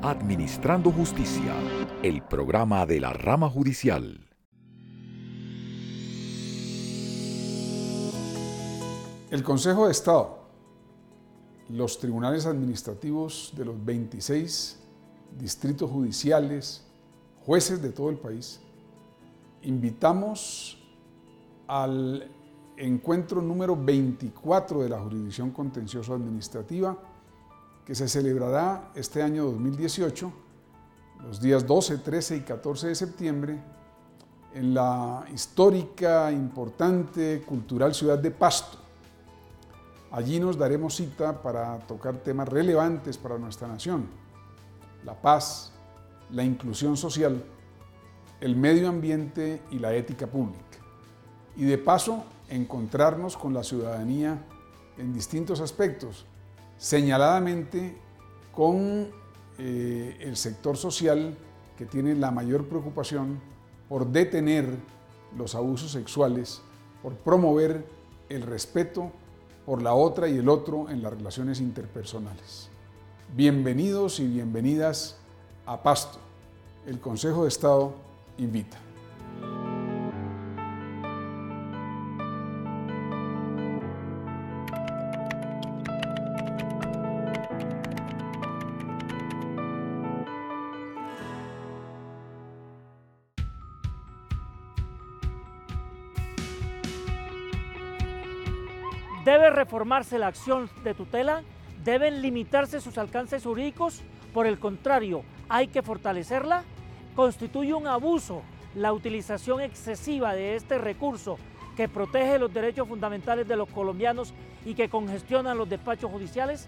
Administrando Justicia, el programa de la rama judicial. El Consejo de Estado, los tribunales administrativos de los 26 distritos judiciales, jueces de todo el país, invitamos al encuentro número 24 de la Jurisdicción Contencioso Administrativa, que se celebrará este año 2018, los días 12, 13 y 14 de septiembre, en la histórica, importante, cultural ciudad de Pasto. Allí nos daremos cita para tocar temas relevantes para nuestra nación: la paz, la inclusión social, el medio ambiente y la ética pública. Y de paso, encontrarnos con la ciudadanía en distintos aspectos, señaladamente con el sector social, que tiene la mayor preocupación por detener los abusos sexuales, por promover el respeto por la otra y el otro en las relaciones interpersonales. Bienvenidos y bienvenidas a Pasto. El Consejo de Estado invita. ¿Debe reformarse la acción de tutela? ¿Deben limitarse sus alcances jurídicos? Por el contrario, ¿hay que fortalecerla? ¿Constituye un abuso la utilización excesiva de este recurso que protege los derechos fundamentales de los colombianos y que congestiona los despachos judiciales?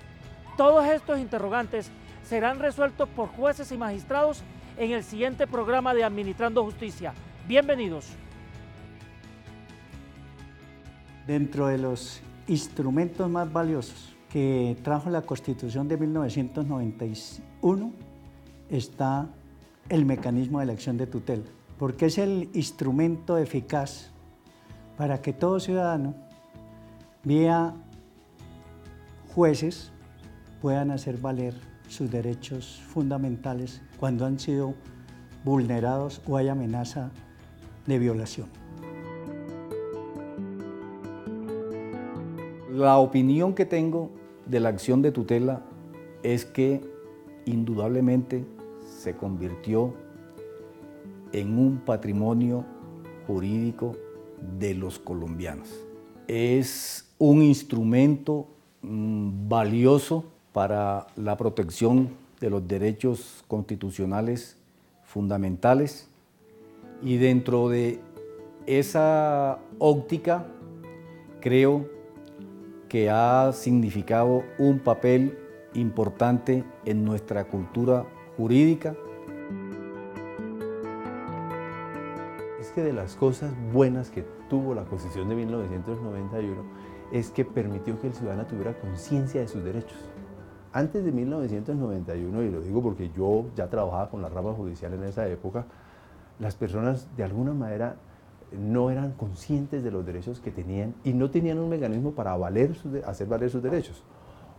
Todos estos interrogantes serán resueltos por jueces y magistrados en el siguiente programa de Administrando Justicia. Bienvenidos. Dentro de los instrumentos más valiosos que trajo la Constitución de 1991 está el mecanismo de la acción de tutela, porque es el instrumento eficaz para que todo ciudadano, vía jueces, puedan hacer valer sus derechos fundamentales cuando han sido vulnerados o hay amenaza de violación. La opinión que tengo de la acción de tutela es que indudablemente se convirtió en un patrimonio jurídico de los colombianos. Es un instrumento valioso para la protección de los derechos constitucionales fundamentales, y dentro de esa óptica creo que ha significado un papel importante en nuestra cultura jurídica. Es que de las cosas buenas que tuvo la Constitución de 1991 es que permitió que el ciudadano tuviera conciencia de sus derechos. Antes de 1991, y lo digo porque yo ya trabajaba con la rama judicial en esa época, las personas de alguna manera no eran conscientes de los derechos que tenían y no tenían un mecanismo para hacer valer sus derechos.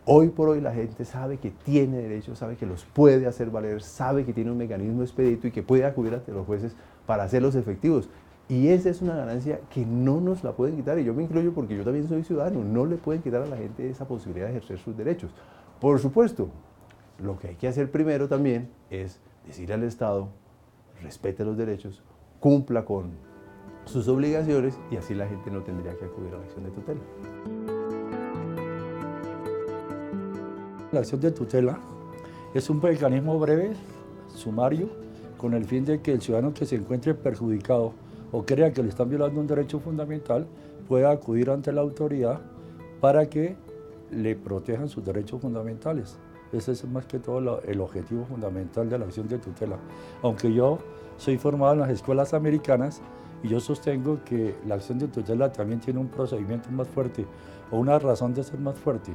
Hoy por hoy la gente sabe que tiene derechos, sabe que los puede hacer valer, sabe que tiene un mecanismo expedito y que puede acudir ante los jueces para hacerlos efectivos. Y esa es una ganancia que no nos la pueden quitar, y yo me incluyo porque yo también soy ciudadano. No le pueden quitar a la gente esa posibilidad de ejercer sus derechos. Por supuesto, lo que hay que hacer primero también es decirle al Estado: respete los derechos, cumpla con sus obligaciones, y así la gente no tendría que acudir a la acción de tutela. La acción de tutela es un mecanismo breve, sumario, con el fin de que el ciudadano que se encuentre perjudicado o crea que le están violando un derecho fundamental pueda acudir ante la autoridad para que le protejan sus derechos fundamentales. Ese es más que todo el objetivo fundamental de la acción de tutela. Aunque yo soy formado en las escuelas americanas, y yo sostengo que la acción de tutela también tiene un procedimiento más fuerte, o una razón de ser más fuerte,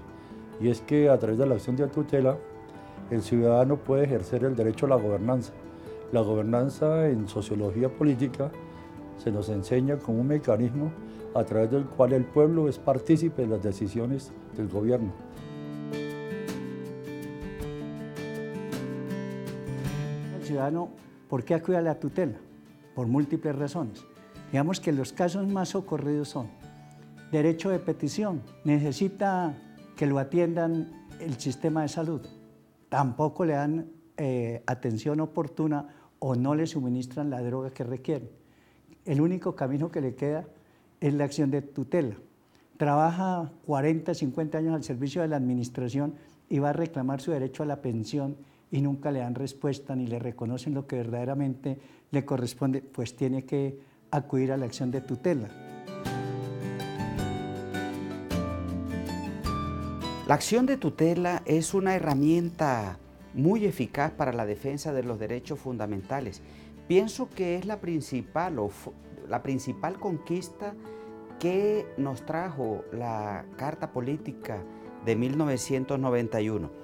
y es que a través de la acción de tutela el ciudadano puede ejercer el derecho a la gobernanza. La gobernanza en sociología política se nos enseña como un mecanismo a través del cual el pueblo es partícipe de las decisiones del gobierno. ciudadano, ¿por qué acude a la tutela? Por múltiples razones. Digamos que los casos más socorridos son derecho de petición, necesita que lo atiendan el sistema de salud, tampoco le dan atención oportuna o no le suministran la droga que requieren. El único camino que le queda es la acción de tutela. Trabaja 40, 50 años al servicio de la administración y va a reclamar su derecho a la pensión y nunca le dan respuesta ni le reconocen lo que verdaderamente le corresponde, pues tiene que acudir a la acción de tutela. La acción de tutela es una herramienta muy eficaz para la defensa de los derechos fundamentales. Pienso que es la principal conquista que nos trajo la Carta Política de 1991.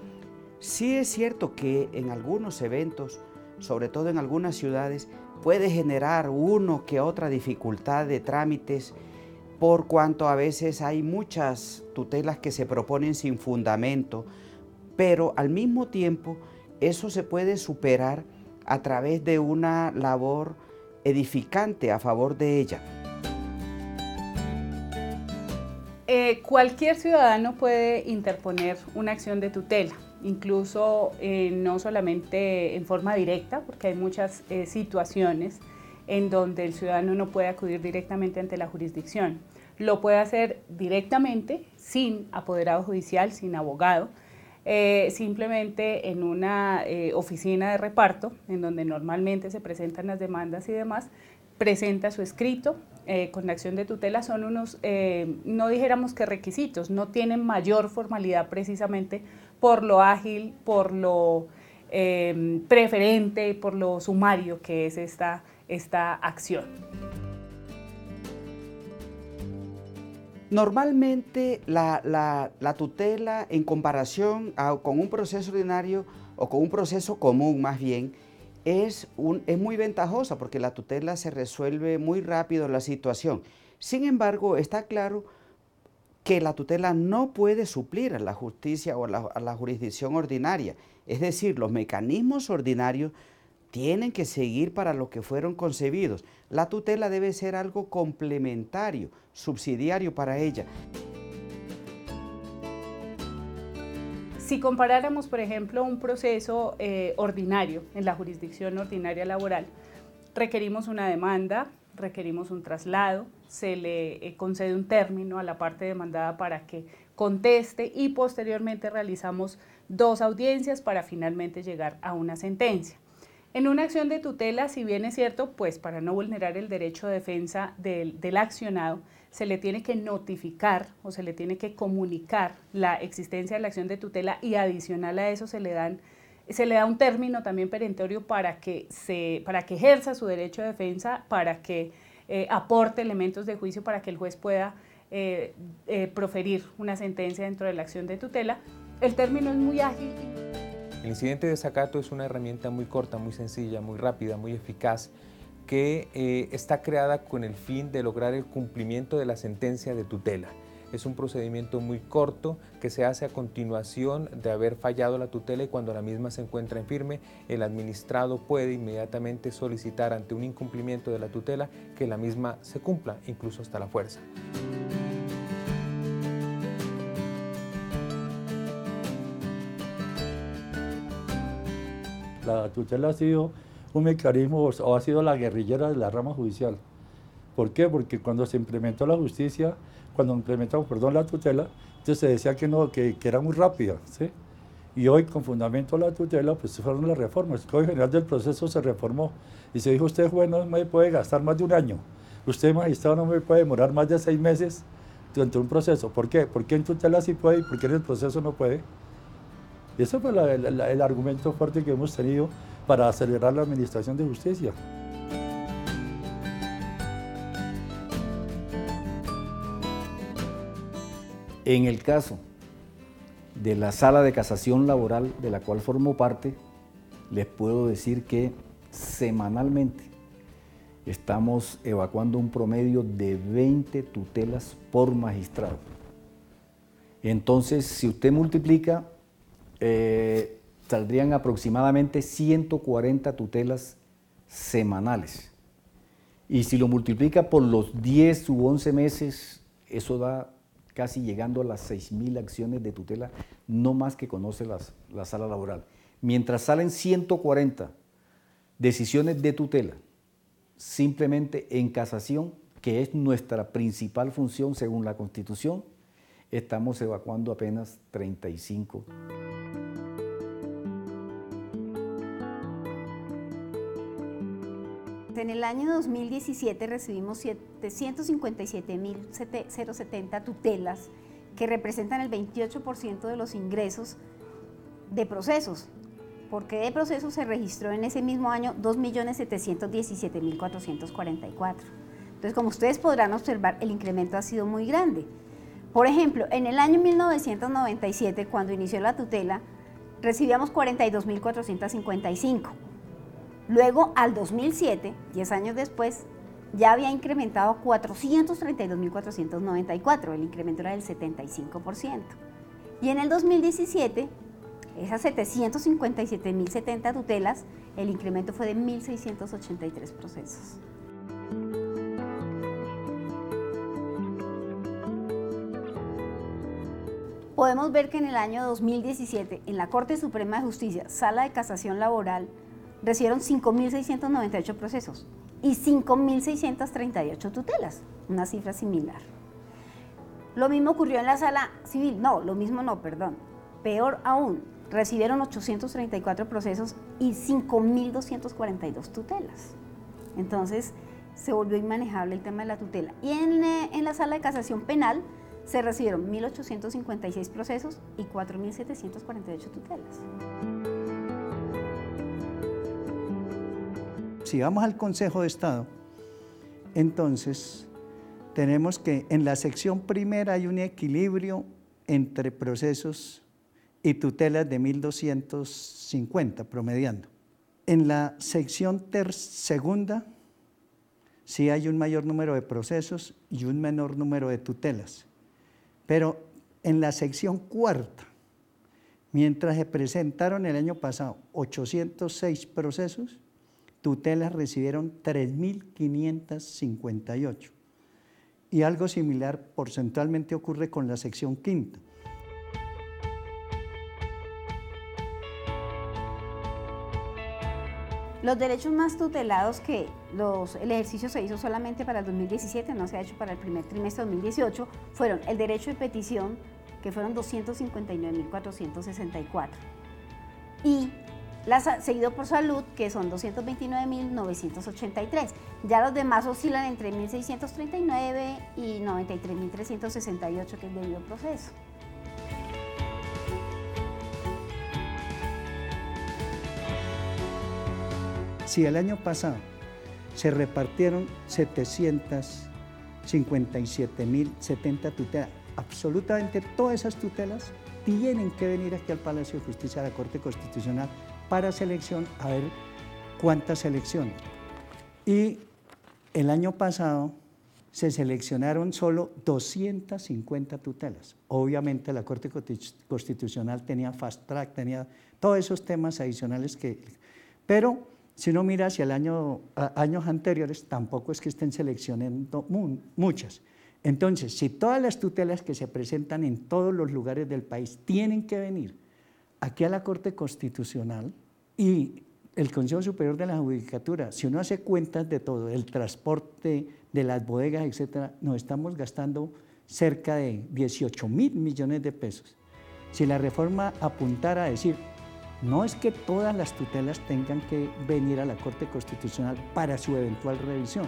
Sí es cierto que en algunos eventos, sobre todo en algunas ciudades, puede generar uno que otra dificultad de trámites, por cuanto a veces hay muchas tutelas que se proponen sin fundamento, pero al mismo tiempo eso se puede superar a través de una labor edificante a favor de ella. Cualquier ciudadano puede interponer una acción de tutela, incluso no solamente en forma directa, porque hay muchas situaciones en donde el ciudadano no puede acudir directamente ante la jurisdicción. Lo puede hacer directamente, sin apoderado judicial, sin abogado, simplemente en una oficina de reparto, en donde normalmente se presentan las demandas y demás, presenta su escrito con la acción de tutela. Son unos, no dijéramos que requisitos, no tienen mayor formalidad precisamente por lo ágil, por lo preferente, por lo sumario que es esta acción. Normalmente la tutela, en comparación con un proceso ordinario o con un proceso común más bien, es muy ventajosa porque la tutela se resuelve muy rápido la situación. Sin embargo, está claro que la tutela no puede suplir a la justicia o a la jurisdicción ordinaria. Es decir, los mecanismos ordinarios tienen que seguir para lo que fueron concebidos. La tutela debe ser algo complementario, subsidiario para ella. Si comparáramos, por ejemplo, un proceso ordinario en la jurisdicción ordinaria laboral, requerimos una demanda, requerimos un traslado, se le concede un término a la parte demandada para que conteste y posteriormente realizamos 2 audiencias para finalmente llegar a una sentencia. En una acción de tutela, si bien es cierto, pues para no vulnerar el derecho de defensa del accionado, se le tiene que notificar o se le tiene que comunicar la existencia de la acción de tutela y adicional a eso se le da un término también perentorio para que ejerza su derecho de defensa, para que aporte elementos de juicio para que el juez pueda proferir una sentencia dentro de la acción de tutela. El término es muy ágil. El incidente de desacato es una herramienta muy corta, muy sencilla, muy rápida, muy eficaz, que está creada con el fin de lograr el cumplimiento de la sentencia de tutela. Es un procedimiento muy corto que se hace a continuación de haber fallado la tutela y cuando la misma se encuentra en firme, el administrado puede inmediatamente solicitar ante un incumplimiento de la tutela que la misma se cumpla, incluso hasta la fuerza. La tutela ha sido un mecanismo o ha sido la guerrillera de la rama judicial. ¿Por qué? Porque cuando se implementó la justicia, cuando implementamos, la tutela, entonces se decía que era muy rápida, ¿sí? Y hoy, con fundamento la tutela, pues fueron las reformas. El Código General del Proceso se reformó y se dijo, usted juez no me puede gastar más de un año, usted magistrado no me puede demorar más de 6 meses durante un proceso. ¿Por qué? ¿Por qué en tutela sí puede y por qué en el proceso no puede? Y ese fue el argumento fuerte que hemos tenido para acelerar la administración de justicia. En el caso de la Sala de Casación Laboral, de la cual formo parte, les puedo decir que semanalmente estamos evacuando un promedio de 20 tutelas por magistrado. Entonces, si usted multiplica saldrían aproximadamente 140 tutelas semanales. Y si lo multiplica por los 10 u 11 meses, eso da casi llegando a las 6.000 acciones de tutela, no más que conoce la sala laboral. Mientras salen 140 decisiones de tutela, simplemente en casación, que es nuestra principal función según la Constitución, estamos evacuando apenas 35. En el año 2017 recibimos 757.070 tutelas, que representan el 28% de los ingresos de procesos, porque de procesos se registró en ese mismo año 2.717.444. Entonces, como ustedes podrán observar, el incremento ha sido muy grande. Por ejemplo, en el año 1997, cuando inició la tutela, recibíamos 42.455. Luego, al 2007, 10 años después, ya había incrementado a 432.494, el incremento era del 75%. Y en el 2017, esas 757.070 tutelas, el incremento fue de 1.683 procesos. Podemos ver que en el año 2017, en la Corte Suprema de Justicia, Sala de Casación Laboral, recibieron 5.698 procesos y 5.638 tutelas, una cifra similar. Lo mismo ocurrió en la Sala Civil, peor aún, recibieron 834 procesos y 5.242 tutelas. Entonces, se volvió inmanejable el tema de la tutela. Y en la Sala de Casación Penal se recibieron 1.856 procesos y 4.748 tutelas. Si vamos al Consejo de Estado, entonces tenemos que en la sección primera hay un equilibrio entre procesos y tutelas de 1.250 promediando. En la sección segunda sí hay un mayor número de procesos y un menor número de tutelas. Pero en la sección cuarta, mientras se presentaron el año pasado 806 procesos, tutelas recibieron 3.558. Y algo similar porcentualmente ocurre con la sección quinta. Los derechos más tutelados que el ejercicio se hizo solamente para el 2017, no se ha hecho para el primer trimestre de 2018, fueron el derecho de petición, que fueron 259.464, y seguido por salud, que son 229.983. Ya los demás oscilan entre 1.639 y 93.368, que es debido proceso. Si el año pasado se repartieron 757.070 tutelas, absolutamente todas esas tutelas tienen que venir aquí al Palacio de Justicia, a la Corte Constitucional, para selección, a ver cuántas seleccionan. Y el año pasado se seleccionaron solo 250 tutelas. Obviamente la Corte Constitucional tenía fast track, tenía todos esos temas adicionales pero si uno mira hacia años anteriores, tampoco es que estén seleccionando muchas. Entonces, si todas las tutelas que se presentan en todos los lugares del país tienen que venir aquí a la Corte Constitucional y el Consejo Superior de la Judicatura, si uno hace cuentas de todo, el transporte, de las bodegas, etcétera, nos estamos gastando cerca de 18.000 millones de pesos. Si la reforma apuntara a decir, no es que todas las tutelas tengan que venir a la Corte Constitucional para su eventual revisión.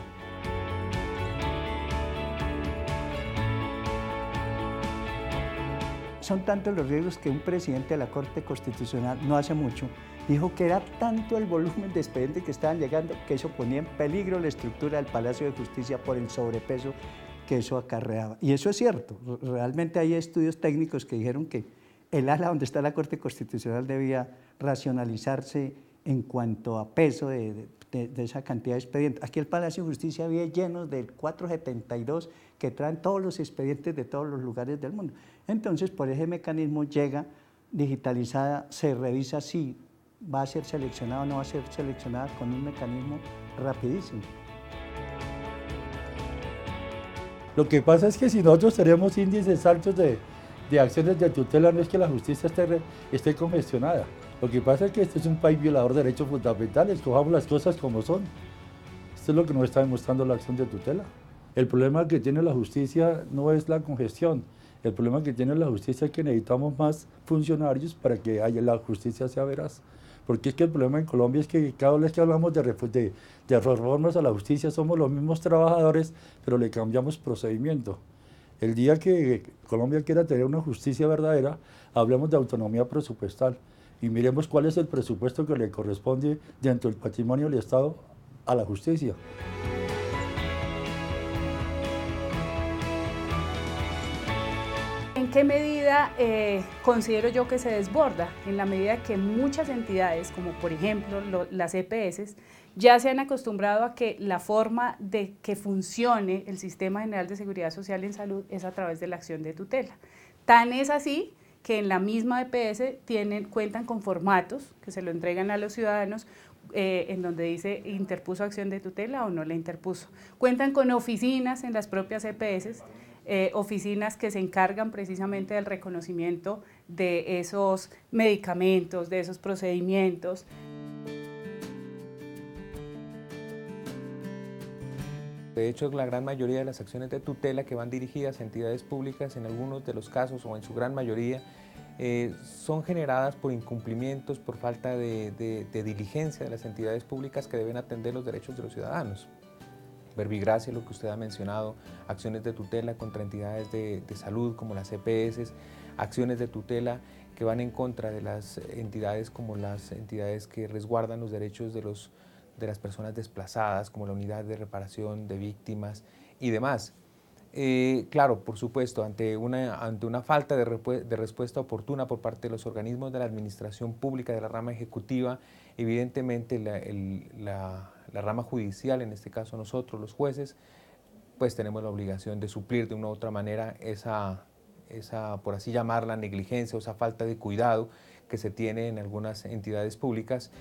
Son tantos los riesgos que un presidente de la Corte Constitucional no hace mucho dijo que era tanto el volumen de expedientes que estaban llegando que eso ponía en peligro la estructura del Palacio de Justicia por el sobrepeso que eso acarreaba. Y eso es cierto, realmente hay estudios técnicos que dijeron que el ala donde está la Corte Constitucional debía racionalizarse en cuanto a peso de esa cantidad de expedientes. Aquí el Palacio de Justicia había llenos del 472 que traen todos los expedientes de todos los lugares del mundo. Entonces, por ese mecanismo llega digitalizada se revisa si va a ser seleccionada o no va a ser seleccionada con un mecanismo rapidísimo. Lo que pasa es que si nosotros tenemos índices altos de acciones de tutela, no es que la justicia esté congestionada. Lo que pasa es que este es un país violador de derechos fundamentales, cojamos las cosas como son. Esto es lo que nos está demostrando la acción de tutela. El problema que tiene la justicia no es la congestión, el problema que tiene la justicia es que necesitamos más funcionarios para que la justicia sea veraz. Porque es que el problema en Colombia es que cada vez que hablamos de reformas a la justicia somos los mismos trabajadores, pero le cambiamos procedimiento. El día que Colombia quiera tener una justicia verdadera, hablemos de autonomía presupuestal y miremos cuál es el presupuesto que le corresponde dentro del patrimonio del Estado a la justicia. ¿En qué medida considero yo que se desborda? En la medida que muchas entidades, como por ejemplo las EPS, ya se han acostumbrado a que la forma de que funcione el Sistema General de Seguridad Social en Salud es a través de la acción de tutela. Tan es así que en la misma EPS cuentan con formatos que se lo entregan a los ciudadanos en donde dice interpuso acción de tutela o no la interpuso. Cuentan con oficinas en las propias EPS, oficinas que se encargan precisamente del reconocimiento de esos medicamentos, de esos procedimientos. De hecho, la gran mayoría de las acciones de tutela que van dirigidas a entidades públicas, en algunos de los casos o en su gran mayoría, son generadas por incumplimientos, por falta de diligencia de las entidades públicas que deben atender los derechos de los ciudadanos. Verbigracia, lo que usted ha mencionado, acciones de tutela contra entidades de salud como las EPS, acciones de tutela que van en contra de las entidades como las entidades que resguardan los derechos de las personas desplazadas, como la unidad de reparación de víctimas y demás. Claro, por supuesto, ante una falta de respuesta oportuna por parte de los organismos de la administración pública, de la rama ejecutiva, evidentemente la rama judicial, en este caso nosotros, los jueces, pues tenemos la obligación de suplir de una u otra manera esa, por así llamarla, negligencia o esa falta de cuidado que se tiene en algunas entidades públicas.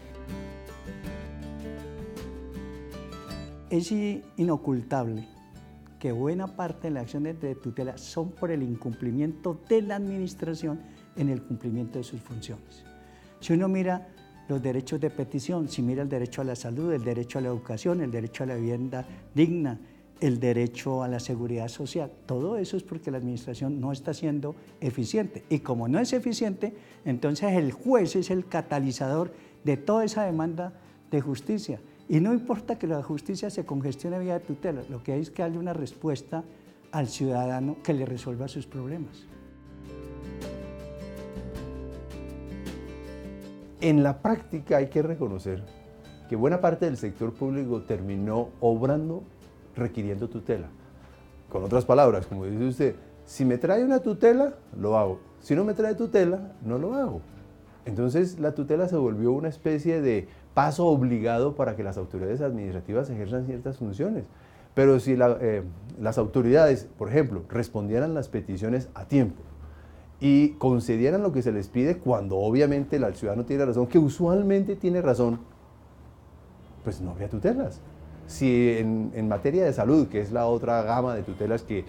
Es inocultable que buena parte de las acciones de tutela son por el incumplimiento de la administración en el cumplimiento de sus funciones. Si uno mira los derechos de petición, si mira el derecho a la salud, el derecho a la educación, el derecho a la vivienda digna, el derecho a la seguridad social, todo eso es porque la administración no está siendo eficiente. Y como no es eficiente, entonces el juez es el catalizador de toda esa demanda de justicia. Y no importa que la justicia se congestione vía de tutela, lo que hay es que darle una respuesta al ciudadano que le resuelva sus problemas. En la práctica hay que reconocer que buena parte del sector público terminó obrando requiriendo tutela. Con otras palabras, como dice usted, si me trae una tutela, lo hago. Si no me trae tutela, no lo hago. Entonces la tutela se volvió una especie de paso obligado para que las autoridades administrativas ejerzan ciertas funciones. Pero si las autoridades, por ejemplo, respondieran las peticiones a tiempo y concedieran lo que se les pide cuando obviamente el ciudadano tiene razón, que usualmente tiene razón, pues no habría tutelas. Si en materia de salud, que es la otra gama de tutelas que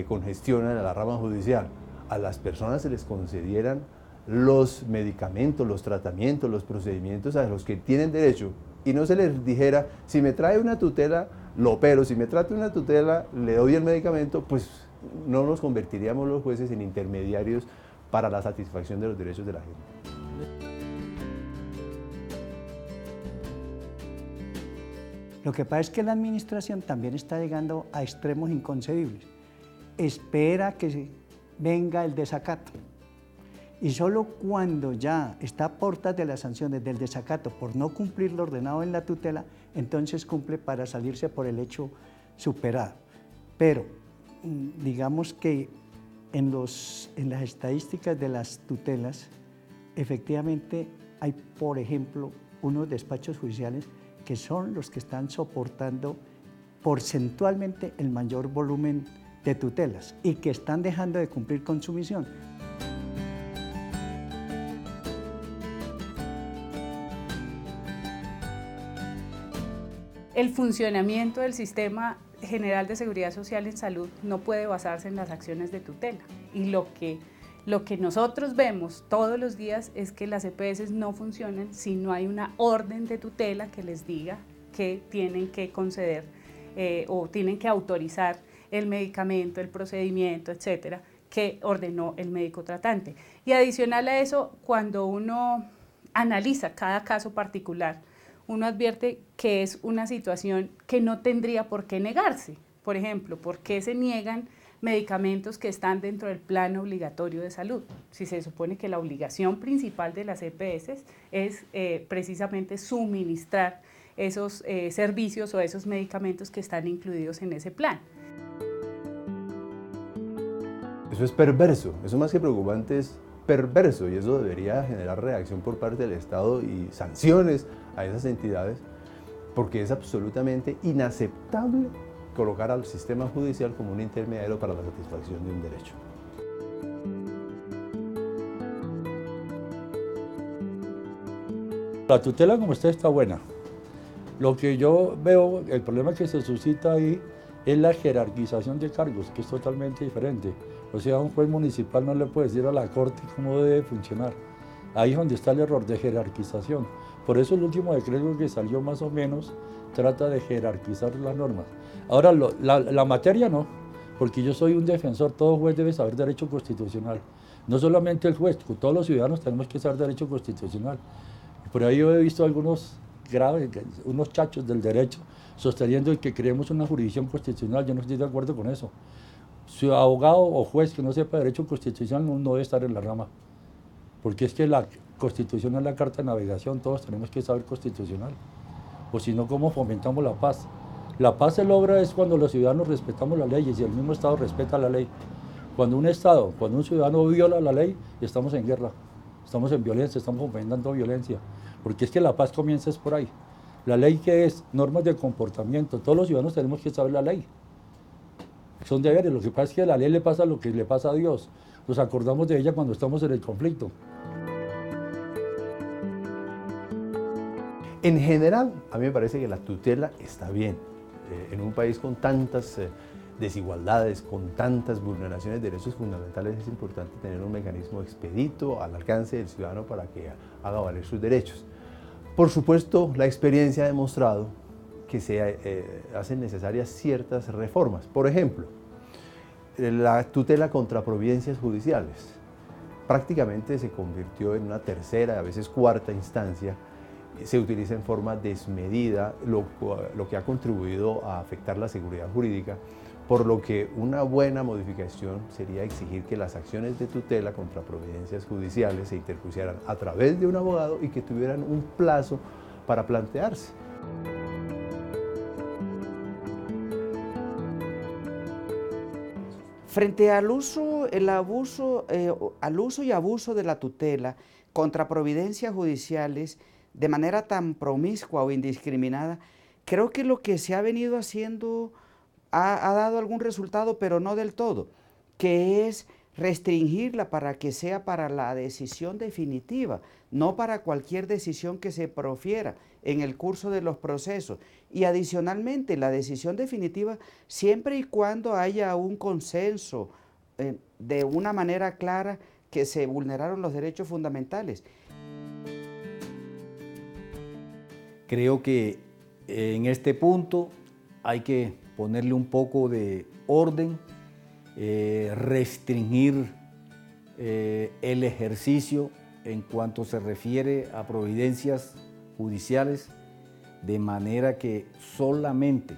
congestionan a la rama judicial, a las personas se les concedieran los medicamentos, los tratamientos, los procedimientos a los que tienen derecho y no se les dijera, si me trae una tutela, lo opero, si me trata una tutela, le doy el medicamento, pues no nos convertiríamos los jueces en intermediarios para la satisfacción de los derechos de la gente. Lo que pasa es que la administración también está llegando a extremos inconcebibles. Espera que venga el desacato. Y solo cuando ya está a puertas de las sanciones del desacato por no cumplir lo ordenado en la tutela, entonces cumple para salirse por el hecho superado. Pero digamos que en las estadísticas de las tutelas, efectivamente hay, por ejemplo, unos despachos judiciales que son los que están soportando porcentualmente el mayor volumen de tutelas y que están dejando de cumplir con su misión. el funcionamiento del sistema general de seguridad social en salud no puede basarse en las acciones de tutela. Y lo que nosotros vemos todos los días es que las EPS no funcionan si no hay una orden de tutela que les diga que tienen que conceder o tienen que autorizar el medicamento, el procedimiento, etcétera, que ordenó el médico tratante. Y adicional a eso, cuando uno analiza cada caso particular, uno advierte que es una situación que no tendría por qué negarse. Por ejemplo, ¿por qué se niegan medicamentos que están dentro del plan obligatorio de salud? Si se supone que la obligación principal de las EPS es precisamente suministrar esos servicios o esos medicamentos que están incluidos en ese plan. Eso es perverso, eso más que preocupante es perverso, y eso debería generar reacción por parte del Estado y sanciones a esas entidades, porque es absolutamente inaceptable colocar al sistema judicial como un intermediario para la satisfacción de un derecho. La tutela como está buena. Lo que yo veo, el problema que se suscita ahí es la jerarquización de cargos, que es totalmente diferente. O sea, un juez municipal no le puede decir a la corte cómo debe funcionar. Ahí es donde está el error de jerarquización. Por eso el último decreto que salió más o menos trata de jerarquizar las normas. Ahora, la materia no, porque yo soy un defensor, todo juez debe saber derecho constitucional. No solamente el juez, todos los ciudadanos tenemos que saber derecho constitucional. Por ahí yo he visto algunos graves, unos chachos del derecho sosteniendo que creemos una jurisdicción constitucional. Yo no estoy de acuerdo con eso. Su abogado o juez que no sepa derecho constitucional no debe estar en la rama, porque es que la Constitución es la carta de navegación, todos tenemos que saber constitucional, o si no, ¿cómo fomentamos la paz? La paz se logra es cuando los ciudadanos respetamos las leyes y el mismo Estado respeta la ley. Cuando un ciudadano viola la ley, estamos en guerra, estamos en violencia, estamos fomentando violencia, porque es que la paz comienza es por ahí. La ley, ¿qué es? Normas de comportamiento, todos los ciudadanos tenemos que saber la ley. Son deberes, lo que pasa es que a la ley le pasa lo que le pasa a Dios, nos acordamos de ella cuando estamos en el conflicto. En general, a mí me parece que la tutela está bien. En un país con tantas desigualdades, con tantas vulneraciones de derechos fundamentales, es importante tener un mecanismo expedito al alcance del ciudadano para que haga valer sus derechos. Por supuesto, la experiencia ha demostrado que se hacen necesarias ciertas reformas. Por ejemplo, la tutela contra providencias judiciales prácticamente se convirtió en una tercera, a veces cuarta instancia. Se utiliza en forma desmedida, lo que ha contribuido a afectar la seguridad jurídica, por lo que una buena modificación sería exigir que las acciones de tutela contra providencias judiciales se interpusieran a través de un abogado y que tuvieran un plazo para plantearse. Frente al uso y abuso de la tutela contra providencias judiciales de manera tan promiscua o indiscriminada, creo que lo que se ha venido haciendo ha dado algún resultado, pero no del todo, que es restringirla para que sea para la decisión definitiva, no para cualquier decisión que se profiera en el curso de los procesos. Y adicionalmente, la decisión definitiva siempre y cuando haya un consenso de una manera clara que se vulneraron los derechos fundamentales. Creo que en este punto hay que ponerle un poco de orden, restringir el ejercicio en cuanto se refiere a providencias judiciales, de manera que solamente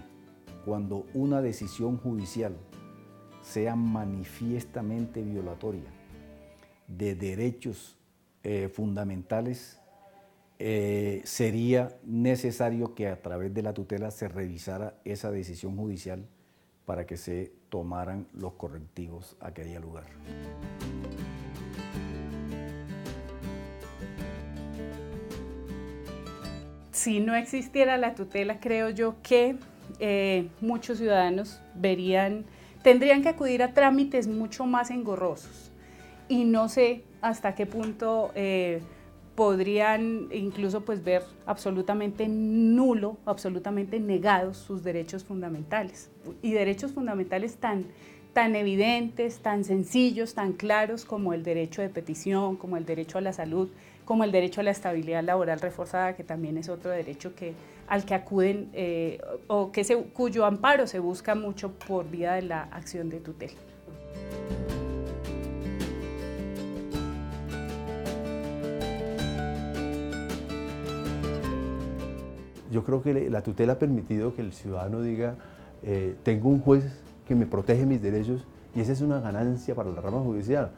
cuando una decisión judicial sea manifiestamente violatoria de derechos fundamentales, sería necesario que a través de la tutela se revisara esa decisión judicial para que se tomaran los correctivos a que haya lugar. Si no existiera la tutela, creo yo que muchos ciudadanos tendrían que acudir a trámites mucho más engorrosos, y no sé hasta qué punto podrían incluso pues ver absolutamente nulo, absolutamente negados sus derechos fundamentales. Y derechos fundamentales tan evidentes, tan sencillos, tan claros como el derecho de petición, como el derecho a la salud, como el derecho a la estabilidad laboral reforzada, que también es otro derecho al que acuden cuyo amparo se busca mucho por vía de la acción de tutela. Yo creo que la tutela ha permitido que el ciudadano diga, tengo un juez que me protege mis derechos, y esa es una ganancia para la rama judicial.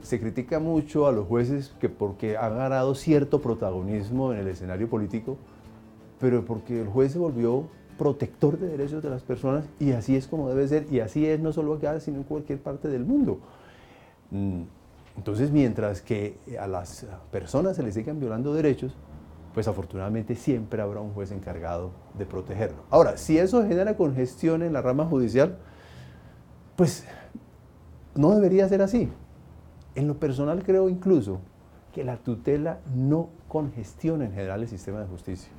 Se critica mucho a los jueces que porque han ganado cierto protagonismo en el escenario político, pero porque el juez se volvió protector de derechos de las personas, y así es como debe ser, y así es no solo acá, sino en cualquier parte del mundo. Entonces, mientras que a las personas se les sigan violando derechos, pues afortunadamente siempre habrá un juez encargado de protegerlo. Ahora, si eso genera congestión en la rama judicial, pues no debería ser así. En lo personal creo incluso que la tutela no congestiona en general el sistema de justicia.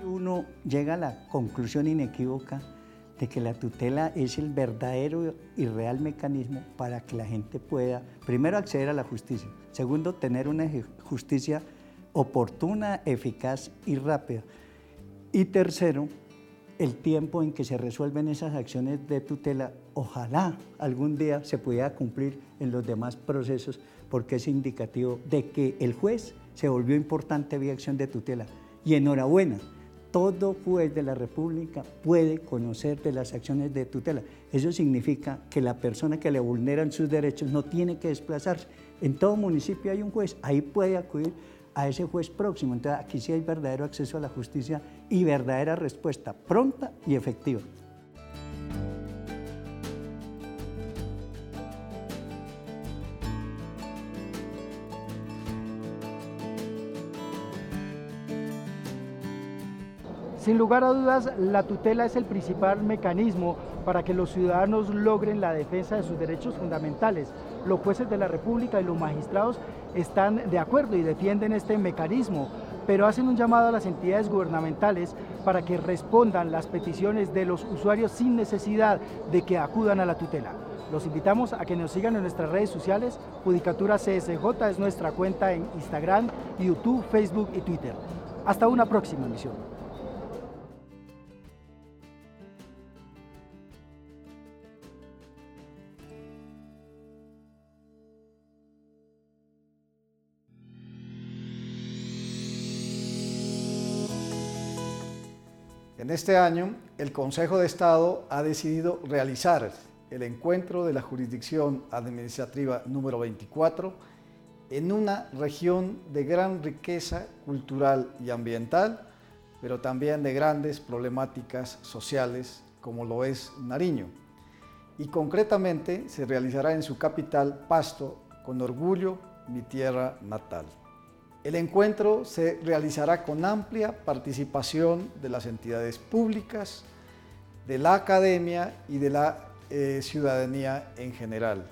Uno llega a la conclusión inequívoca de que la tutela es el verdadero y real mecanismo para que la gente pueda, primero, acceder a la justicia, segundo, tener una justicia oportuna, eficaz y rápida, y tercero, el tiempo en que se resuelven esas acciones de tutela, ojalá algún día se pudiera cumplir en los demás procesos, porque es indicativo de que el juez se volvió importante vía acción de tutela. Y enhorabuena, todo juez de la República puede conocer de las acciones de tutela. Eso significa que la persona que le vulneran sus derechos no tiene que desplazarse. En todo municipio hay un juez, ahí puede acudir a ese juez próximo. Entonces aquí sí hay verdadero acceso a la justicia y verdadera respuesta pronta y efectiva. Sin lugar a dudas, la tutela es el principal mecanismo para que los ciudadanos logren la defensa de sus derechos fundamentales. Los jueces de la República y los magistrados están de acuerdo y defienden este mecanismo, pero hacen un llamado a las entidades gubernamentales para que respondan las peticiones de los usuarios sin necesidad de que acudan a la tutela. Los invitamos a que nos sigan en nuestras redes sociales. Judicatura CSJ es nuestra cuenta en Instagram, YouTube, Facebook y Twitter. Hasta una próxima emisión. En este año, el Consejo de Estado ha decidido realizar el encuentro de la jurisdicción administrativa número 24 en una región de gran riqueza cultural y ambiental, pero también de grandes problemáticas sociales como lo es Nariño. Y concretamente se realizará en su capital, Pasto, con orgullo, mi tierra natal. El encuentro se realizará con amplia participación de las entidades públicas, de la academia y de la ciudadanía en general.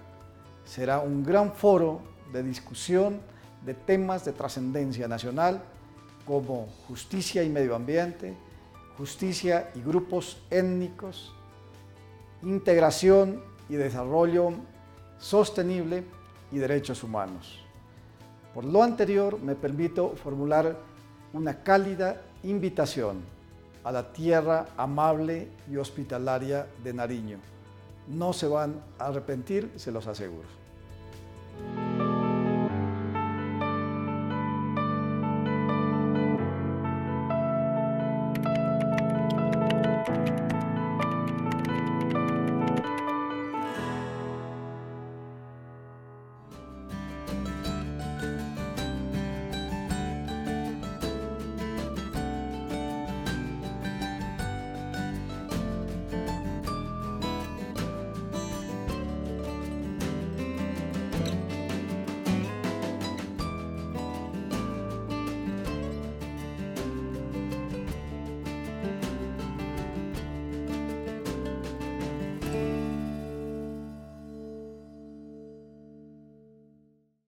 Será un gran foro de discusión de temas de trascendencia nacional como justicia y medio ambiente, justicia y grupos étnicos, integración y desarrollo sostenible y derechos humanos. Por lo anterior, me permito formular una cálida invitación a la tierra amable y hospitalaria de Nariño. No se van a arrepentir, se los aseguro.